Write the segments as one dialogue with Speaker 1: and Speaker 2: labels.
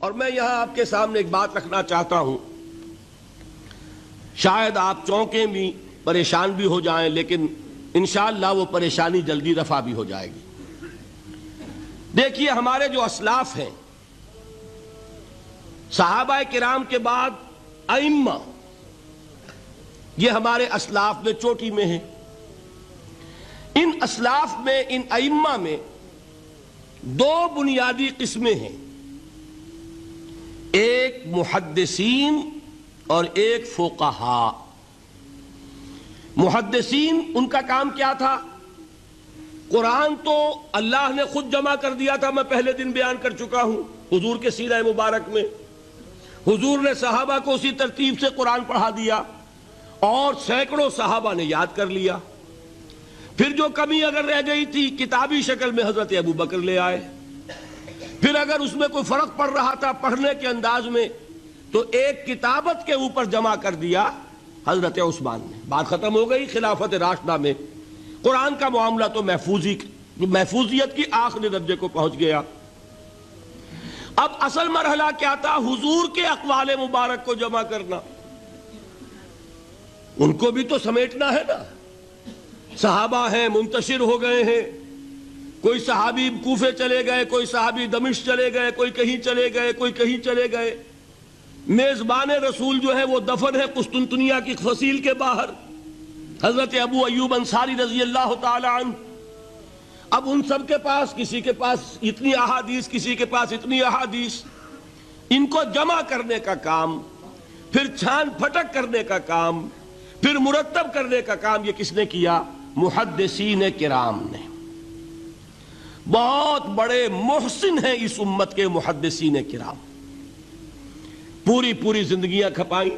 Speaker 1: اور میں یہاں آپ کے سامنے ایک بات رکھنا چاہتا ہوں، شاید آپ چونکیں بھی پریشان بھی ہو جائیں، لیکن انشاءاللہ وہ پریشانی جلدی رفع بھی ہو جائے گی۔ دیکھیے، ہمارے جو اسلاف ہیں، صحابہ کرام کے بعد ائمہ، یہ ہمارے اسلاف میں چوٹی میں ہیں۔ ان اسلاف میں، ان ائمہ میں دو بنیادی قسمیں ہیں، ایک محدثین اور ایک فقہاء۔ محدثین، ان کا کام کیا تھا؟ قرآن تو اللہ نے خود جمع کر دیا تھا، میں پہلے دن بیان کر چکا ہوں حضور کے سیرہ مبارک میں۔ حضور نے صحابہ کو اسی ترتیب سے قرآن پڑھا دیا اور سینکڑوں صحابہ نے یاد کر لیا۔ پھر جو کمی اگر رہ گئی تھی، کتابی شکل میں حضرت ابوبکر لے آئے۔ پھر اگر اس میں کوئی فرق پڑ رہا تھا پڑھنے کے انداز میں، تو ایک کتابت کے اوپر جمع کر دیا حضرت عثمان نے۔ بات ختم ہو گئی۔ خلافت راشدہ میں قرآن کا معاملہ تو محفوظیت کی آخری درجے کو پہنچ گیا۔ اب اصل مرحلہ کیا تھا؟ حضور کے اقوال مبارک کو جمع کرنا، ان کو بھی تو سمیٹنا ہے نا۔ صحابہ ہیں، منتشر ہو گئے ہیں، کوئی صحابی کوفے چلے گئے، کوئی صحابی دمشق چلے گئے، کوئی کہیں چلے گئے، کوئی کہیں چلے گئے۔ میزبان رسول جو ہے وہ دفن ہے قسطنطنیہ کی فصیل کے باہر، حضرت ابو ایوب انصاری رضی اللہ تعالی عنہ۔ اب ان سب کے پاس، کسی کے پاس اتنی احادیث، کسی کے پاس اتنی احادیث، ان کو جمع کرنے کا کام، پھر چھان پھٹک کرنے کا کام، پھر مرتب کرنے کا کام، یہ کس نے کیا؟ محدثین کرام نے۔ بہت بڑے محسن ہیں اس امت کے محدثین کرام، پوری زندگیاں کھپائیں۔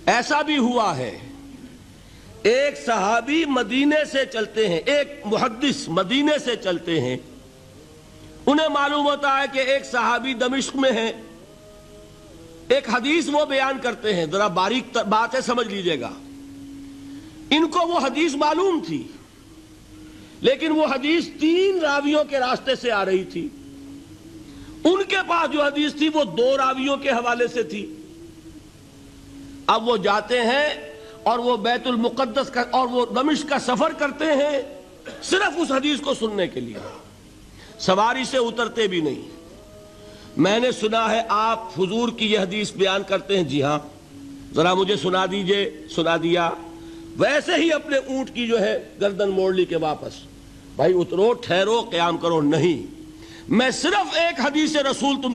Speaker 1: ایسا بھی ہوا ہے، ایک صحابی مدینے سے چلتے ہیں، ایک محدث مدینے سے چلتے ہیں، انہیں معلوم ہوتا ہے کہ ایک صحابی دمشق میں ہے، ایک حدیث وہ بیان کرتے ہیں، ذرا باریک بات ہے، سمجھ لیجئے گا۔ ان کو وہ حدیث معلوم تھی، لیکن وہ حدیث 3 راویوں کے راستے سے آ رہی تھی۔ ان کے پاس جو حدیث تھی وہ 2 راویوں کے حوالے سے تھی۔ اب وہ جاتے ہیں اور وہ بیت المقدس کا اور وہ دمشق کا سفر کرتے ہیں صرف اس حدیث کو سننے کے لیے، سواری سے اترتے بھی نہیں۔ میں نے سنا ہے آپ حضور کی یہ حدیث بیان کرتے ہیں، جی ہاں، ذرا مجھے سنا دیجئے۔ سنا دیا، ویسے ہی اپنے اونٹ کی جو ہے گردن موڑ لی کہ واپس، بھائی اترو، ٹھہرو، قیام کرو۔ نہیں، میں صرف ایک حدیث رسول تم